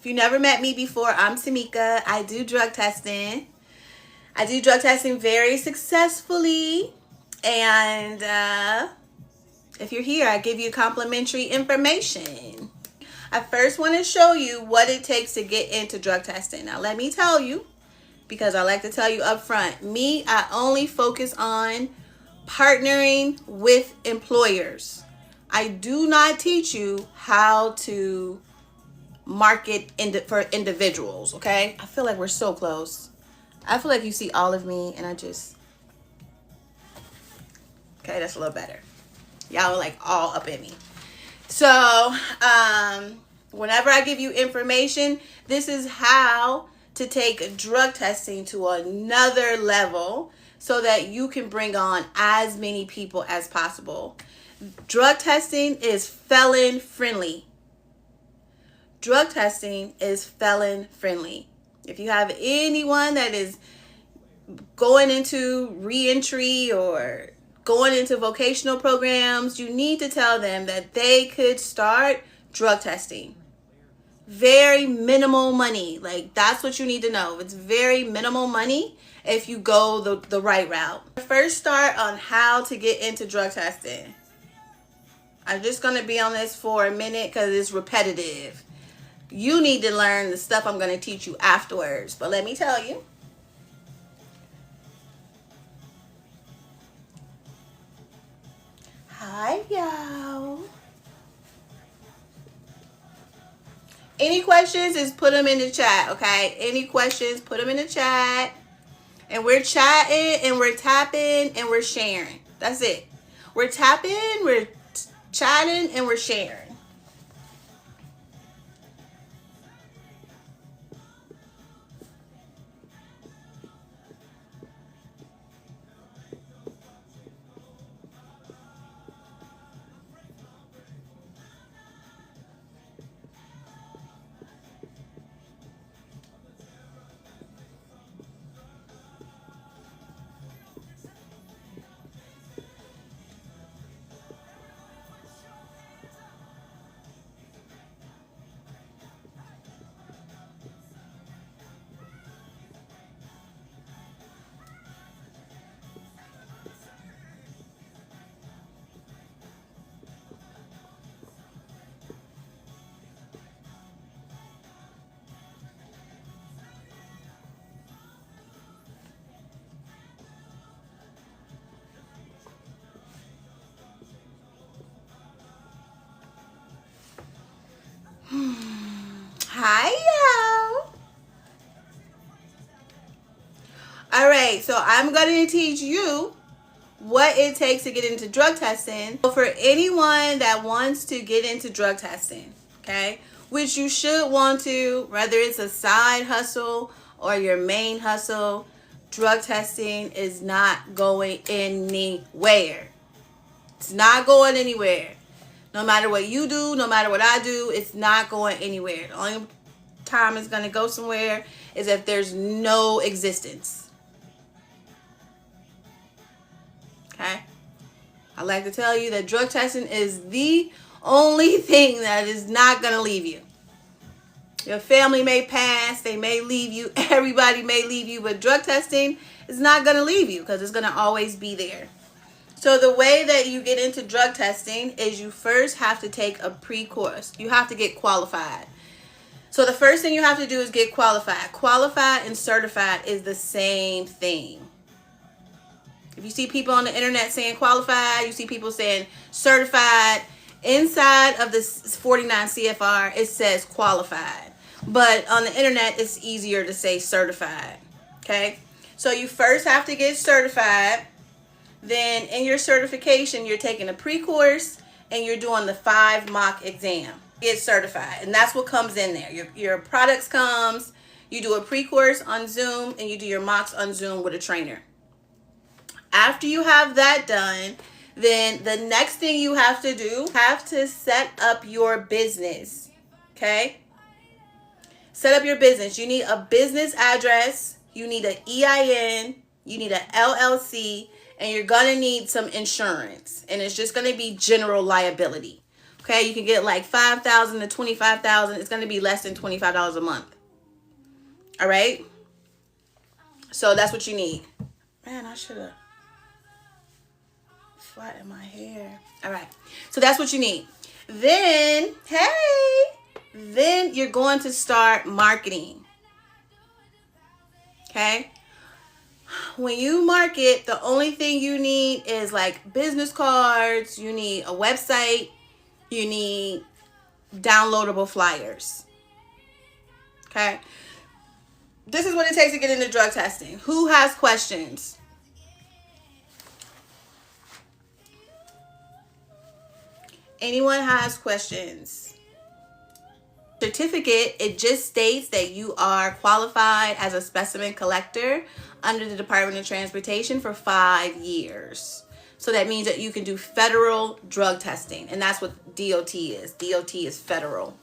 If you never met me before, I'm Tamika. I do drug testing. I do drug testing very successfully. And if you're here, I give you complimentary information. I first want to show you what it takes to get into drug testing. Now, let me tell you, because I like to tell you up front, I only focus on partnering with employers. I do not teach you how to market for individuals, okay? I feel like we're so close. I feel like you see all of me and okay, that's a little better. Y'all are like all up in me. So, whenever I give you information, this is how to take drug testing to another level so that you can bring on as many people as possible. Drug testing is felon friendly. Drug testing is felon friendly. If you have anyone that is going into reentry or going into vocational programs, you need to tell them that they could start drug testing. Very minimal money. Like, that's what you need to know. It's very minimal money if you go the right route. First, start on how to get into drug testing. I'm just going to be on this for a minute because it's repetitive. You need to learn the stuff I'm going to teach you afterwards. But let me tell you. Hi, y'all. Any questions, is put them in the chat, okay? Any questions, put them in the chat. And we're chatting, and we're tapping, and we're sharing. That's it. We're tapping, we're chatting, and we're sharing. Hi, y'all. All right, so I'm going to teach you what it takes to get into drug testing. So for anyone that wants to get into drug testing, okay, which you should want to, whether it's a side hustle or your main hustle, drug testing is not going anywhere. It's not going anywhere. No matter what you do, no matter what I do, it's not going anywhere. The only time it's going to go somewhere is if there's no existence. Okay? I like to tell you that drug testing is the only thing that is not going to leave you. Your family may pass, they may leave you, everybody may leave you, but drug testing is not going to leave you because it's going to always be there. So the way that you get into drug testing is you first have to take a pre-course. You have to get qualified. So the first thing you have to do is get qualified. Qualified and certified is the same thing. If you see people on the internet saying qualified, you see people saying certified, inside of the 49 CFR, it says qualified. But on the internet, it's easier to say certified. Okay? So you first have to get certified. Then in your certification, you're taking a pre-course and you're doing the 5 mock exam. Get certified. And that's what comes in there. Your products comes, you do a pre-course on Zoom, and you do your mocks on Zoom with a trainer. After you have that done, then the next thing you have to do, have to set up your business. Okay? Set up your business. You need a business address. You need an EIN. You need an LLC. And you're going to need some insurance. And it's just going to be general liability. Okay, you can get like $5,000 to $25,000. It's going to be less than $25 a month. All right. So that's what you need. Man, I should have flattened my hair. All right. So that's what you need. Then, then you're going to start marketing. Okay. When you market, the only thing you need is like business cards. You need a website. You need downloadable flyers. Okay. This is what it takes to get into drug testing. Who has questions? Anyone has questions? Certificate, it just states that you are qualified as a specimen collector under the Department of Transportation for 5 years. So that means that you can do federal drug testing, and that's what DOT is. DOT is federal.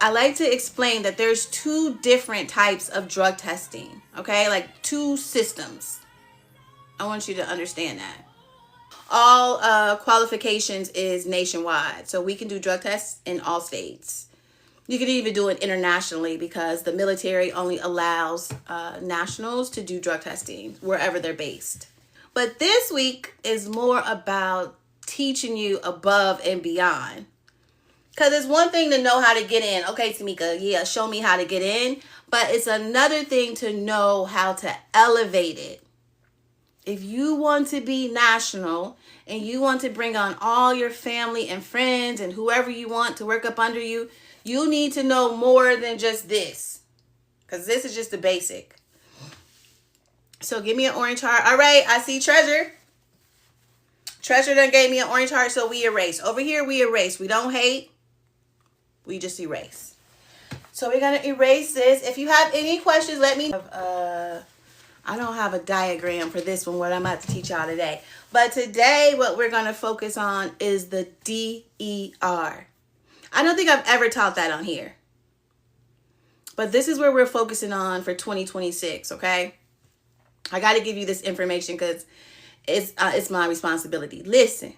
I like to explain that there's 2 different types of drug testing, okay? Like 2 systems. I want you to understand that. All qualifications is nationwide, so we can do drug tests in all states. You can even do it internationally because the military only allows nationals to do drug testing wherever they're based. But this week is more about teaching you above and beyond. Because it's one thing to know how to get in. Okay, Tamika, yeah, show me how to get in. But it's another thing to know how to elevate it. If you want to be national and you want to bring on all your family and friends and whoever you want to work up under you, you need to know more than just this. Because this is just the basic. So give me an orange heart. All right, I see Treasure. Treasure done gave me an orange heart, so we erase. Over here, we erase. We don't hate. We just erase. So we're going to erase this. If you have any questions, let me know. I don't have a diagram for this one, what I'm about to teach y'all today. But today, what we're going to focus on is the DER. I don't think I've ever taught that on here. But this is where we're focusing on for 2026, okay? I got to give you this information because it's my responsibility. Listen,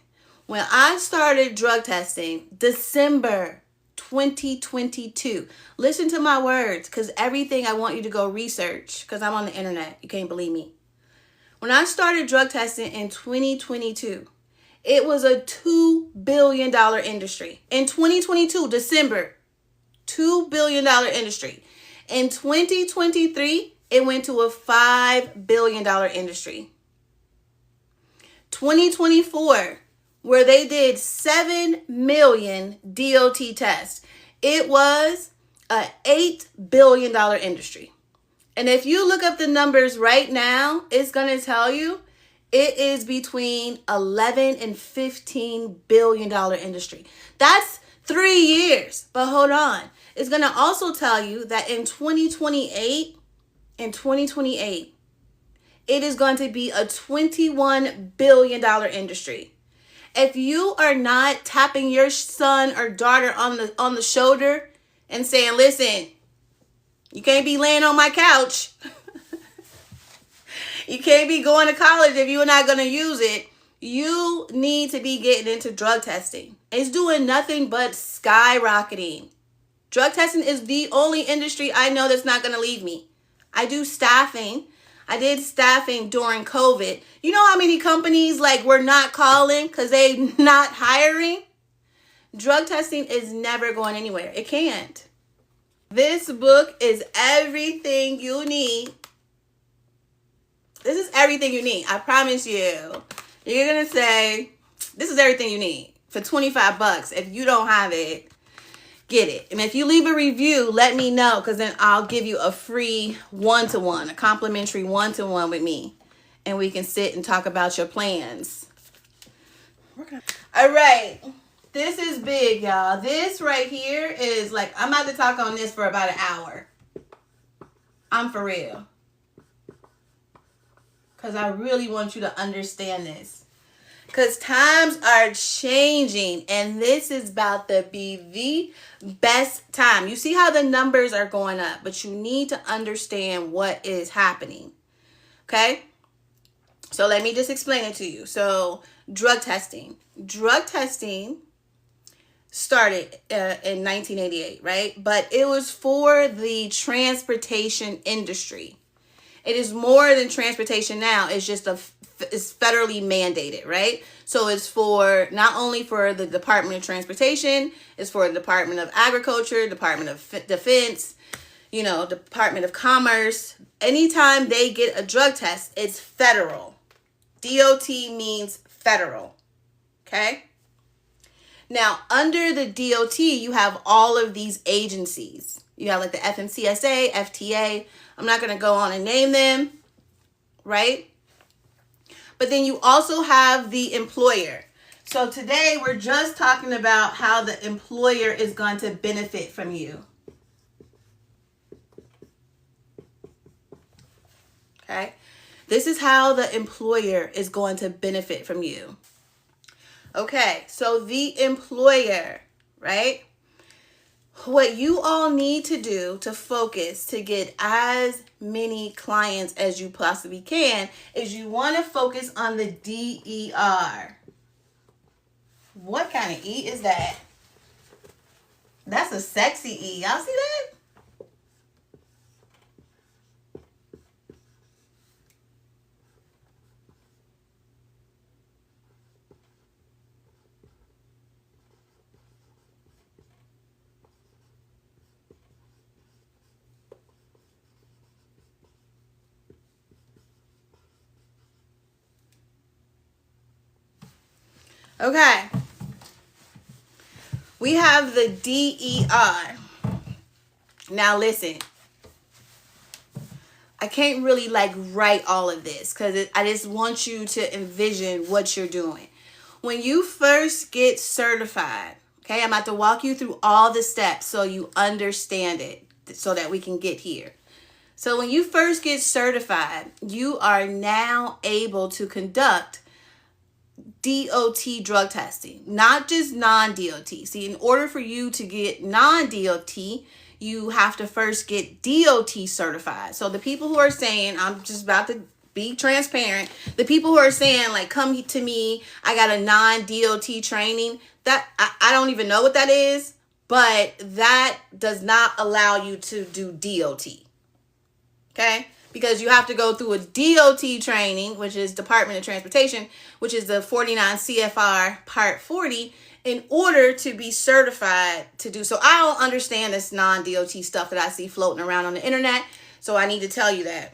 when I started drug testing, December 2022. Listen to my words, because everything I want you to go research, because I'm on the internet. You can't believe me. When I started drug testing in 2022, it was a $2 billion industry. In 2022, December, $2 billion industry. In 2023, it went to a $5 billion industry. 2024, where they did 7 million DOT tests, it was a $8 billion industry. And if you look up the numbers right now, it's going to tell you it is between 11 and $15 billion industry. That's 3 years. But hold on. It's going to also tell you that in 2028, it is going to be a $21 billion industry. If you are not tapping your son or daughter on the shoulder and saying, listen, you can't be laying on my couch. You can't be going to college if you're not going to use it. You need to be getting into drug testing. It's doing nothing but skyrocketing. Drug testing is the only industry I know that's not going to leave me. I do staffing. I did staffing during COVID. You know how many companies were not calling because they not hiring? Drug testing is never going anywhere. It can't. This book is everything you need. This is everything you need. I promise you. You're going to say, this is everything you need for $25. If you don't have it, get it. And if you leave a review, let me know, because then I'll give you a free one-to-one, a complimentary one-to-one with me. And we can sit and talk about your plans. All right. This is big, y'all. This right here is I'm about to talk on this for about an hour. I'm for real. Because I really want you to understand this. Because times are changing, and this is about to be the best time. You see how the numbers are going up, but you need to understand what is happening. Okay? So let me just explain it to you. So drug testing. Drug testing started in 1988, right? But it was for the transportation industry. It is more than transportation now. It's just it's federally mandated, right? So it's for not only for the Department of Transportation, it's for the Department of Agriculture, Department of Defense, Department of Commerce. Anytime they get a drug test, it's federal. DOT means federal. Okay? Now, under the DOT, you have all of these agencies. You have like the FMCSA, FTA. I'm not going to go on and name them, right? But then you also have the employer. So today we're just talking about how the employer is going to benefit from you. Okay? This is how the employer is going to benefit from you. Okay, so the employer, right? What you all need to do to focus to get as many clients as you possibly can is you want to focus on the DER. What kind of E is that? That's a sexy E. Y'all see that? Okay. We have the DER. Now listen. I can't really write all of this because I just want you to envision what you're doing. When you first get certified, okay, I'm about to walk you through all the steps so you understand it so that we can get here. So when you first get certified, you are now able to conduct DOT drug testing, not just non-DOT. See, in order for you to get non-DOT, you have to first get DOT certified. So the people who are saying, I'm just about to be transparent, the people who are saying come to me, I got a non-DOT training, that I don't even know what that is, but that does not allow you to do DOT. Okay? Because you have to go through a DOT training, which is Department of Transportation, which is the 49 CFR Part 40, in order to be certified to do so. I don't understand this non-DOT stuff that I see floating around on the internet, so I need to tell you that.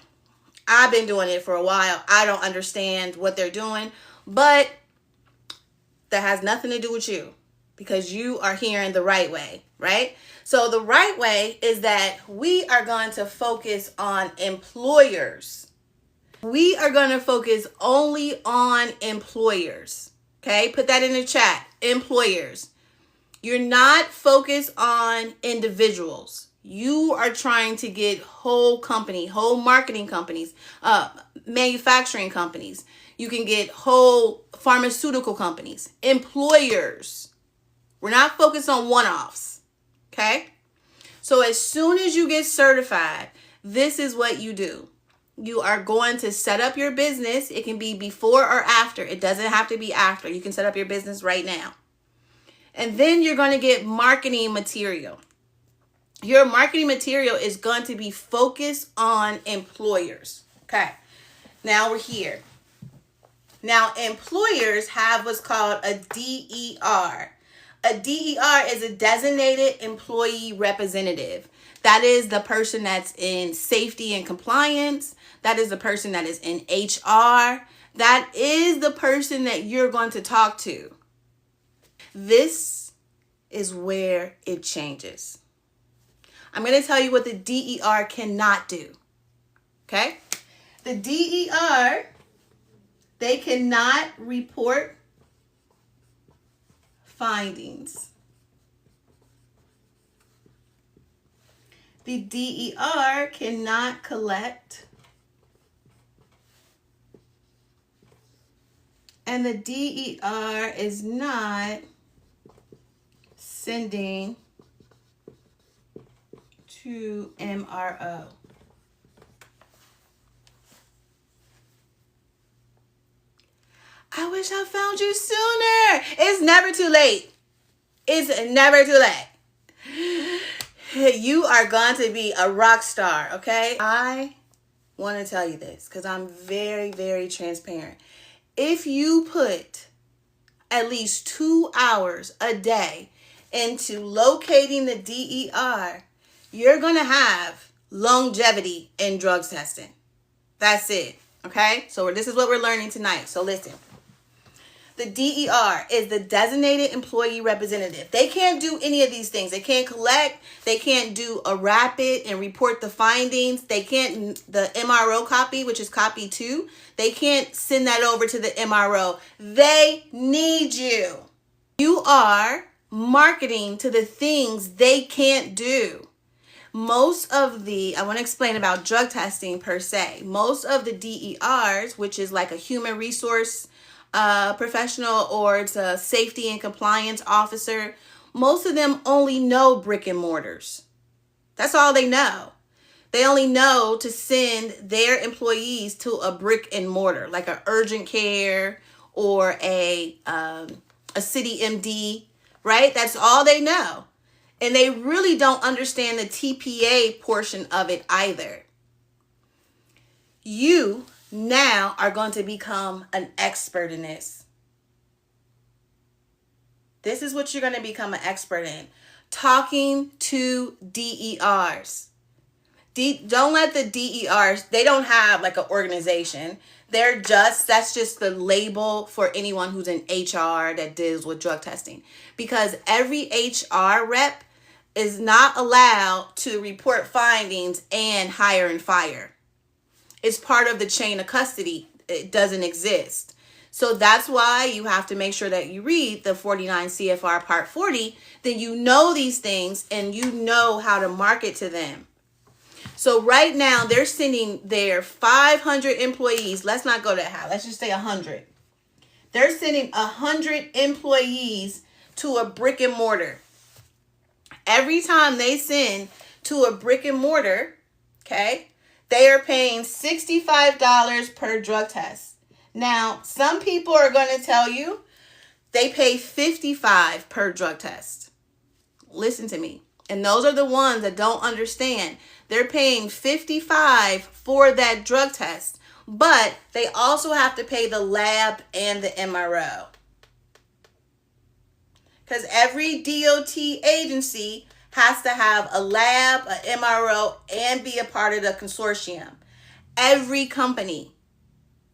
I've been doing it for a while. I don't understand what they're doing, but that has nothing to do with you because you are hearing the right way, right? So the right way is that we are going to focus on employers. We are going to focus only on employers. Okay, put that in the chat. Employers. You're not focused on individuals. You are trying to get whole company, whole marketing companies, manufacturing companies. You can get whole pharmaceutical companies, employers. We're not focused on one-offs. Okay? So as soon as you get certified, this is what you do. You are going to set up your business. It can be before or after. It doesn't have to be after. You can set up your business right now. And then you're going to get marketing material. Your marketing material is going to be focused on employers. Okay. Now we're here. Now employers have what's called a DER. A DER is a designated employee representative. That is the person that's in safety and compliance. That is the person that is in HR. That is the person that you're going to talk to. This is where it changes. I'm going to tell you what the DER cannot do. Okay? The DER, they cannot report findings. The DER cannot collect, and the DER is not sending to MRO. I wish I found you sooner. It's never too late. It's never too late. You are going to be a rock star, okay? I want to tell you this because I'm very, very transparent. If you put at least 2 hours a day into locating the DER, you're going to have longevity in drug testing. That's it, okay? So this is what we're learning tonight. So listen. The DER is the designated employee representative. They can't do any of these things. They can't collect. They can't do a rapid and report the findings. They can't, the MRO copy, which is copy 2, they can't send that over to the MRO. They need you. You are marketing to the things they can't do. Most of the, I want to explain about drug testing per se. Most of the DERs, which is like a human resource professional, or it's a safety and compliance officer, most of them only know brick and mortars. That's all they know. They only know to send their employees to a brick and mortar, like an urgent care or a city MD, right? That's all they know. And they really don't understand the TPA portion of it either. You now are going to become an expert in this. This is what you're going to become an expert in. Talking to DERs. Don't let the DERs, they don't have like an organization. That's just the label for anyone who's in HR that deals with drug testing. Because every HR rep is not allowed to report findings and hire and fire. It's part of the chain of custody. It doesn't exist. So that's why you have to make sure that you read the 49 CFR Part 40. Then you know these things and you know how to market to them. So right now they're sending their 500 employees. Let's not go that high. Let's just say 100. They're sending 100 employees to a brick and mortar. Every time they send to a brick and mortar, okay, they are paying $65 per drug test. Now, some people are going to tell you they pay $55 per drug test. Listen to me. And those are the ones that don't understand. They're paying $55 for that drug test, but they also have to pay the lab and the MRO. Because every DOT agency has to have a lab, an MRO, and be a part of the consortium. Every company.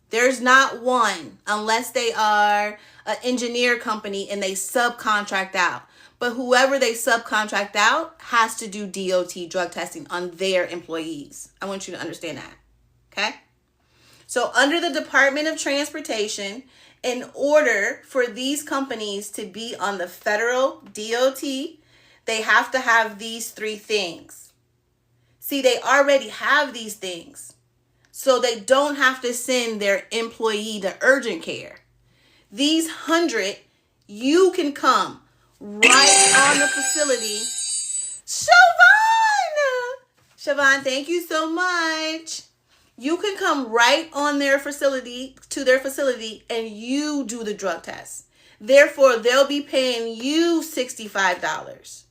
There's not one, unless they are an engineer company and they subcontract out. But whoever they subcontract out has to do DOT drug testing on their employees. I want you to understand that. Okay? So under the Department of Transportation, in order for these companies to be on the federal DOT, they have to have these 3 things. See, they already have these things. So they don't have to send their employee to urgent care. These 100, you can come right on the facility. Siobhan, thank you so much. You can come right on their facility, to their facility, and you do the drug test. Therefore, they'll be paying you $65.